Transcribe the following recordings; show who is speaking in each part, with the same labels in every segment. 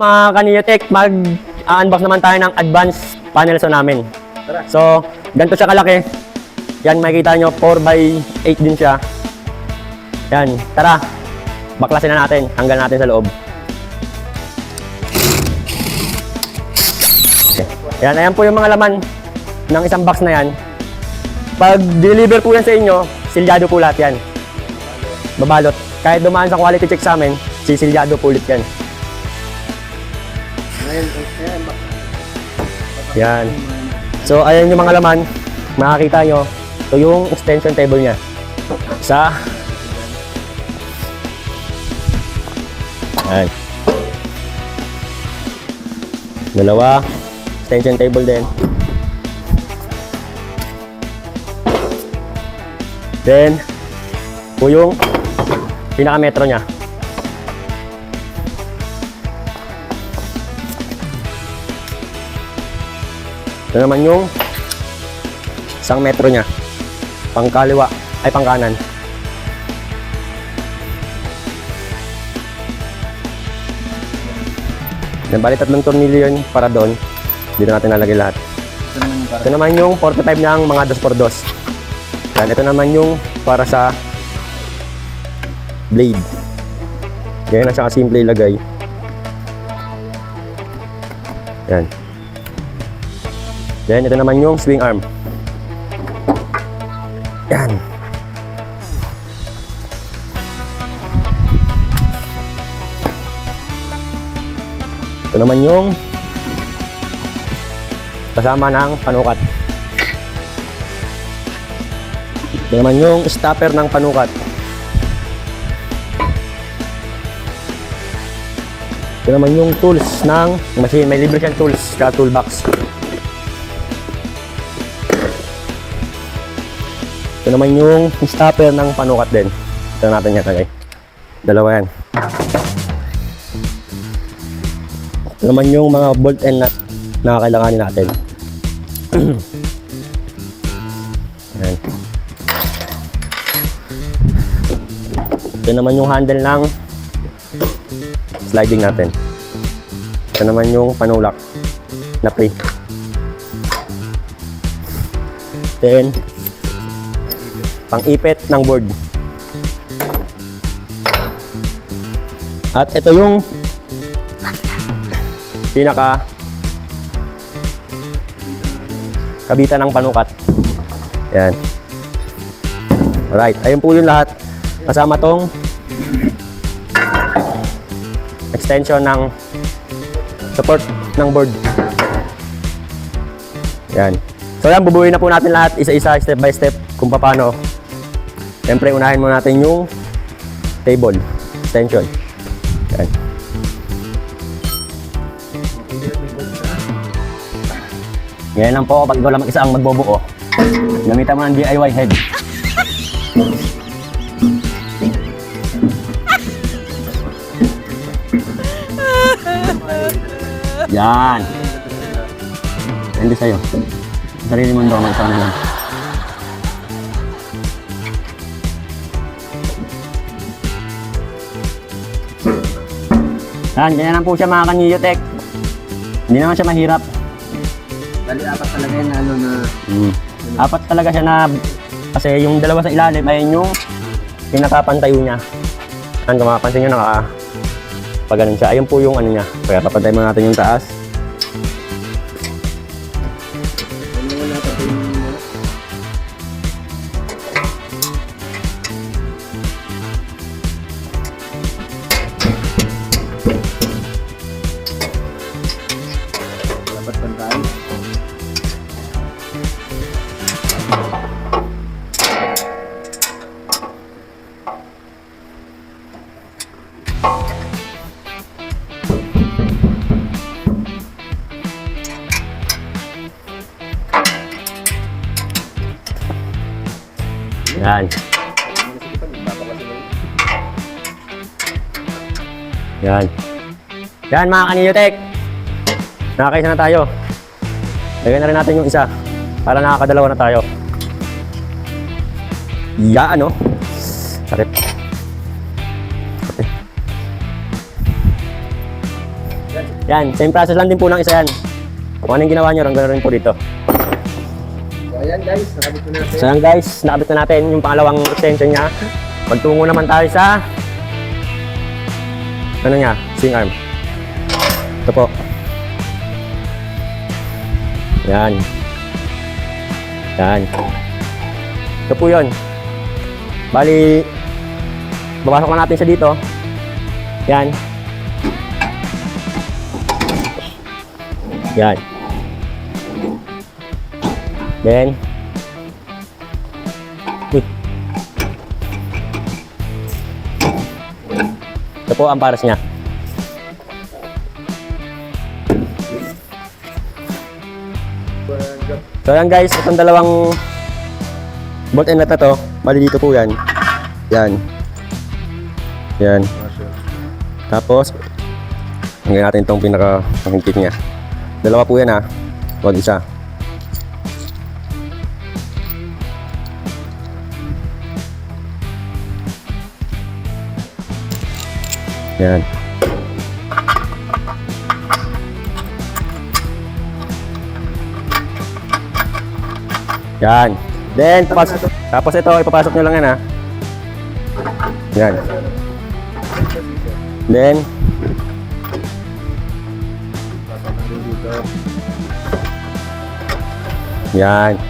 Speaker 1: Mga Kaniyotech, mag-unbox naman tayo ng advanced panels namin. So, ganito siya kalaki. Yan, makikita nyo, 4x8 din siya. Yan, tara, baklasin na natin, hanggang natin sa loob. Okay. Yan, ayan po yung mga laman ng isang box na yan. Pag deliver po yan sa inyo, silyado po lahat yan. Babalot. Kahit dumaan sa quality check sa amin, sisilyado po ulit yan. Yan. So, ayan yung mga laman. Makakita nyo. Ito yung extension table niya. Isa. Ayan. Dalawa. Extension table din. Then, ito yung pinaka-metro niya. Ito naman yung isang metro niya. Pangkaliwa, ay pangkanan. Bali 3 tornilyo yun para doon. Dito natin nalagay lahat. Ito naman yung 45 ng mga 2x2. Yan, ito naman yung para sa blade. Ganyan na siya kasimple ilagay. Yan. Then, ito naman yung swing arm. Yan. Ito naman yung kasama ng panukat. Ito naman yung stopper ng panukat. Ito naman yung tools ng machine. May libre siyang tools sa toolbox. Ito naman yung stopper ng panukat din. Ito natin yan tagay. Dalawa yan. Ito naman yung mga bolt and nut na kailanganin natin. Ayan. Ito naman yung handle ng sliding natin. Ito naman yung panulak na pre. Then, pang-ipit ng board. At ito yung pinaka kabitan ng panukat. Yan. Alright, ayun po yung lahat. Kasama tong extension ng support ng board. Yan. So yan, bubuuin na po natin lahat isa-isa, step by step kung paano. Siyempre, unahin muna natin yung table extension. Yan. Ngayon lang po, pag ikaw lang mag-isa ang magbubuo, gamitan mo ng DIY head. Yan. Hindi sa'yo. Sarili mo doon, mag-isa lang. Yan, ganyan lang po siya mga Kaniyotech. Hindi naman siya mahirap.
Speaker 2: Bali, apat talaga yan ano na...
Speaker 1: Apat talaga siya na... Kasi yung dalawa sa ilalim ay yung pinakapantayo niya. Yan, kung makapansin nyo, pag-ganon siya. Ayun po yung ano niya. Kaya papantay mo natin yung taas.
Speaker 2: Dapat pantay.
Speaker 1: Yan. Yan. Yan mga Kaniyotech. Nakakaisa na tayo. Lagyan na rin natin yung isa para nakakadalawa na tayo. Yan, ano? Sakit. Yan, same process lang din po ng isa yan. Kung anong ginawa nyo, gano'n rin po dito.
Speaker 2: So, ayan guys, nakabit ko natin.
Speaker 1: So yan guys, nakabit na natin yung pangalawang extension niya. Magtungo naman tayo sa ano niya, swing arm. Ito po. Yan. Yan. Ito po yun. Bali, babasok na natin siya dito. Yan. Yan. Then, uy. Ito po ang pares niya. So yan guys, itong dalawang bolt and nut na to, bali dito po yan. Yan. Yan. Tapos, hanggang natin itong pinaka-hingkit niya. Dalawa po yan ha, huwag isa. Yan. Yan. Then, tapos ito, ipapasok nyo lang yan ha. Yan. Then, yan.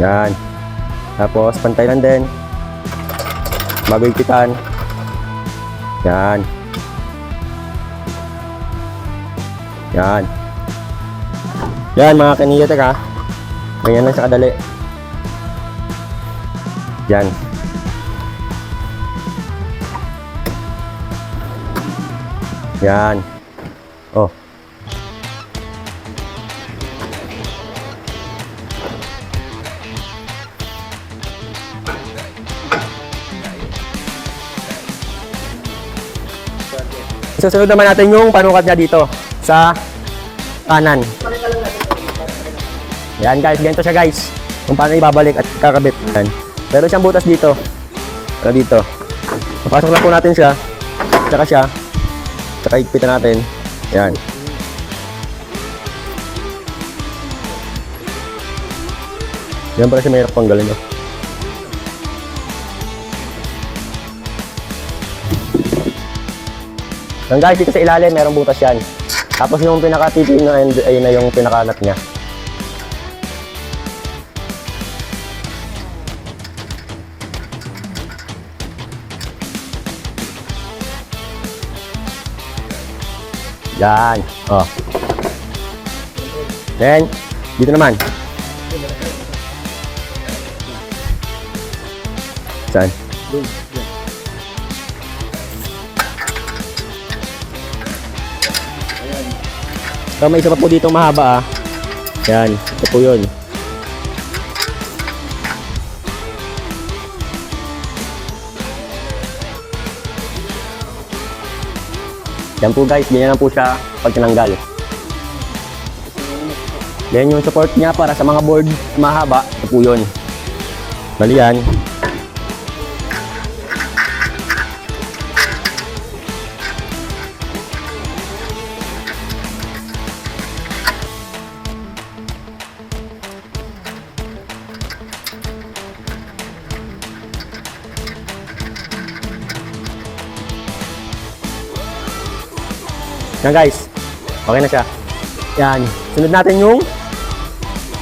Speaker 1: Yan. Tapos, pantay lang din. Bago ikitan. Yan. Yan. Yan mga kaniyatek ha. Ganyan lang siya kadali. Yan. Yan. Oh. Susunod naman natin yung panukat niya dito sa kanan. Yan guys, ganito siya guys. Kung paano ibabalik at kakabit. Yan. Meron siyang butas dito. Pero dito. Papasok lang po natin siya. Tsaka siya. Tsaka higpitan natin. Yan. Yan pala siya mahirap panggalin. No? Yan guys, dito sa ilalim, merong butas yan. Tapos yung pinaka-titi na ayun na yung pinaka-nut niya. Yan. Oh. Then, dito naman. Saan? So, may isa pa po dito mahaba ah. Yan. Ito po yun. Yan po guys, ganyan lang po siya pag tinanggal. Yan yung support niya para sa mga board mahaba. Ito po yun. Bali yan. Yan guys, okay na siya. Yan, sunod natin yung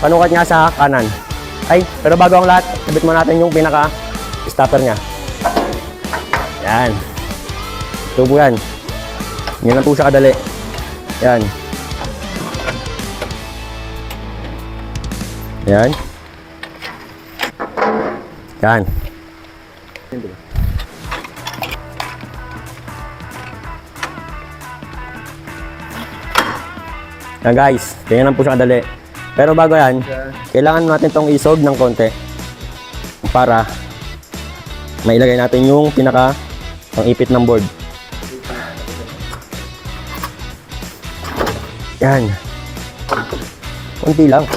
Speaker 1: panukat niya sa kanan. Ay, pero bago ang lahat, sabit mo natin yung pinaka-stopper niya. Yan. Ito po yan. Yan lang po siya kadali. Yan. Yan. Yan. Yan guys, ganyan lang po siya kadali. Pero bago yan, kailangan natin itong isog ng konti para mailagay natin yung pang-ipit ng board. Yan. Konti lang.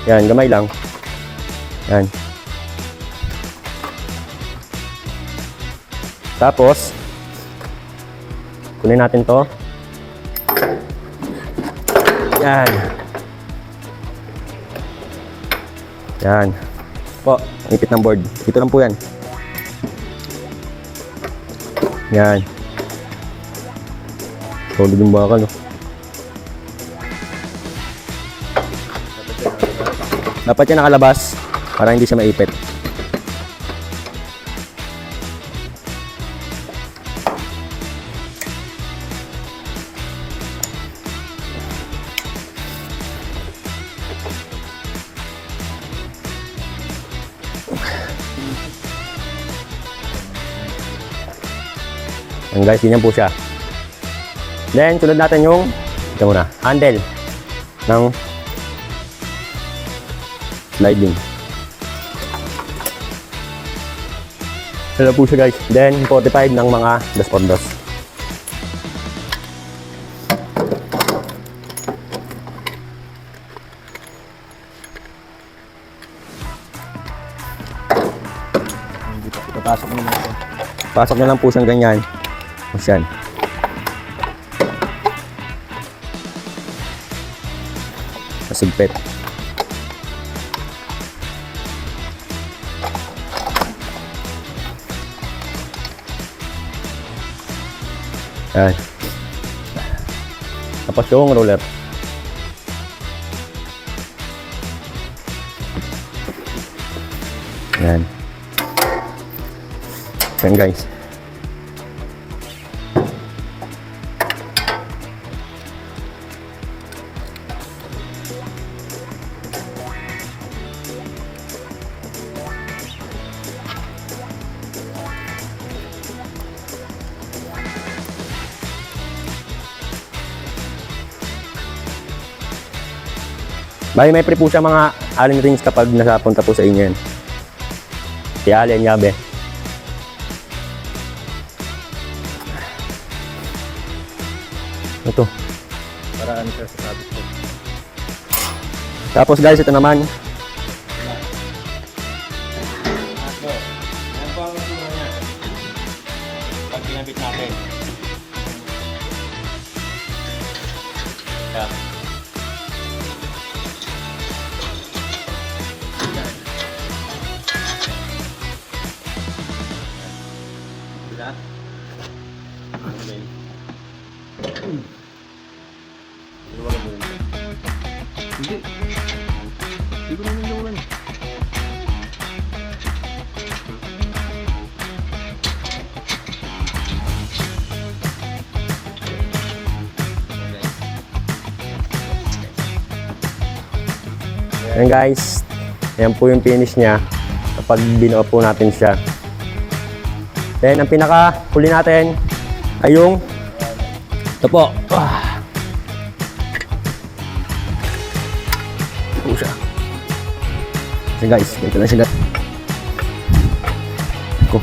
Speaker 1: Yan, gamay lang. Yan. Tapos, kunin natin to. Yan. Yan. Po, ang ipit ng board. Dito lang po yan. Yan. Solid yung bakal, no? Dapat yan nakalabas para hindi siya maipit. Yan guys, ganyan po siya. Then, sunod natin yung ito muna, handle ng sliding. Ito po siya guys. Then, 45 ng mga 2x2.
Speaker 2: Papasok mo na ito.
Speaker 1: Pasok na lang po siyang ganyan. Tapos yan. Masigpit. Yan. Tapos yung roller. Yan. Yan guys. Bali, may free po siya mga Allen rings kapag nasapunta po sa inyo yan. Si Allen, yabe. Ito.
Speaker 2: Para ano siya sa sabit ko.
Speaker 1: Tapos guys, ito naman.
Speaker 2: Yan po ang itsura niya. Pag pinabit natin. Yan. Diba? Okay. Hindi. Hindi ko naman nawalan.
Speaker 1: Ayan guys. Ayan po yung finish niya kapag binuo po natin siya. Then, ang pinaka-huli natin ay yung ito po. Ito siya. So guys, ganito lang siya. Ito.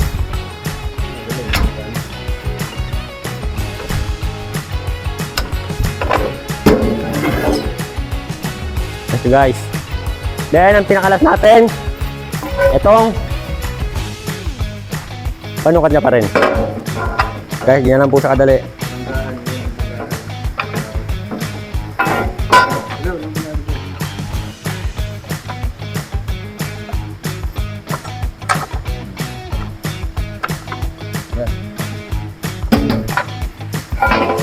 Speaker 1: Ito guys. Then, ang pinakalas natin, itong panukat niya pa rin. Guys, ganyan lang po sa kadali.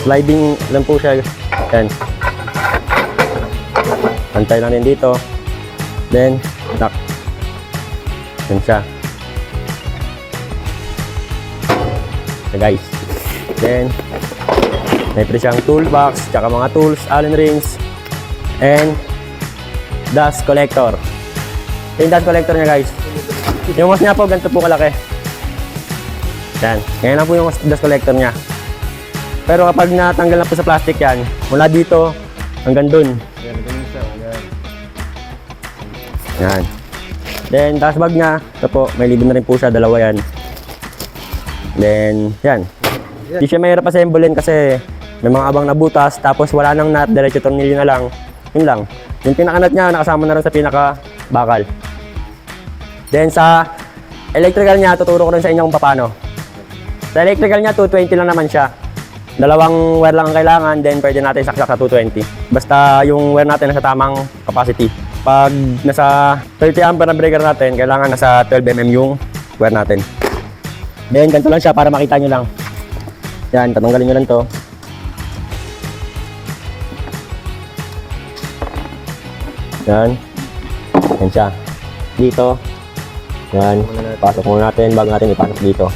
Speaker 1: Sliding lang po siya. Yan. Pantay lang din dito. Then, lock. Yan siya. So guys. Then, may pre siyang toolbox, tsaka mga tools, Allen rings, and dust collector. Yung dust collector niya guys. Yung mas niya po, ganito po kalaki. Yan. Ngayon lang po yung dust collector niya. Pero kapag natanggal na po sa plastic yan, mula dito hanggang dun.
Speaker 2: Yan, ganun siya. Yan.
Speaker 1: Yan. Then, dust bag niya, ito po, may libre na rin po siya, dalawa yan. Then, yan. Hindi siya mahirap assemblein kasi may mga abang na butas, tapos wala nang nut, diretso tornilyo na lang. Yun lang. Yung pinaka-nut niya, nakasama na rin sa pinaka-bakal. Then, sa electrical niya, tuturo ko rin sa inyo kung paano. Sa electrical niya, 220 lang naman siya. Dalawang wire lang ang kailangan, then pwede natin saksak sa 220. Basta yung wire natin nasa tamang capacity. Pag nasa 30 ampere na breaker natin, kailangan nasa 12 mm yung wire natin. Then, ganito lang siya para makita nyo lang. Yan, tatanggalin nyo lang to. Yan. Yan siya. Dito. Yan. Pasok muna natin bago natin ipasok dito.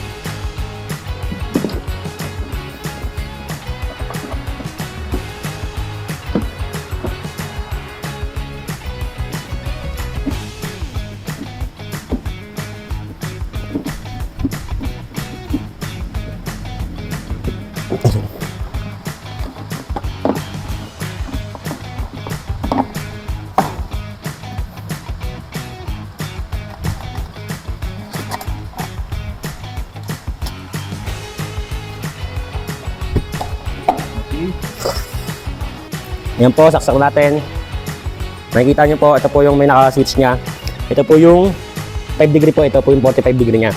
Speaker 1: Yan po, saksak natin. Makikita nyo po, ito po yung may naka-switch niya. Ito po yung 5 degree po, ito po yung 45 degree niya.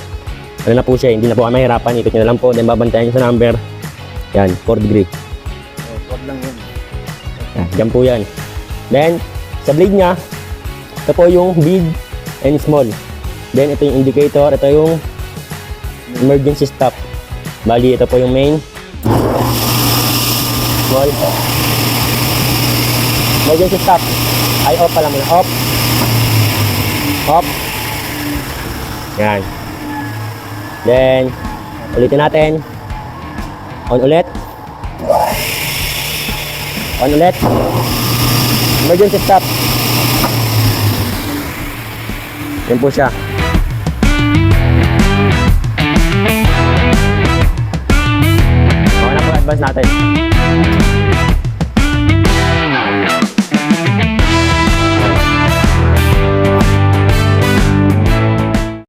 Speaker 1: Ano na po siya, hindi na po mahirapan. Ikot nyo na lang po, then babantayan nyo sa number. Yan, 4 degree.
Speaker 2: Wag lang yun.
Speaker 1: Yan po yan. Then, sa blade niya, ito po yung big and small. Then, ito yung indicator, ito yung emergency stop. Bali, ito po yung main. Small. Emergency stop. Ay, off pala muna. Off. Off. Yan. Then, ulitin natin. On ulit. On ulit. Emergency stop. Yan po siya. Okay na po advance natin.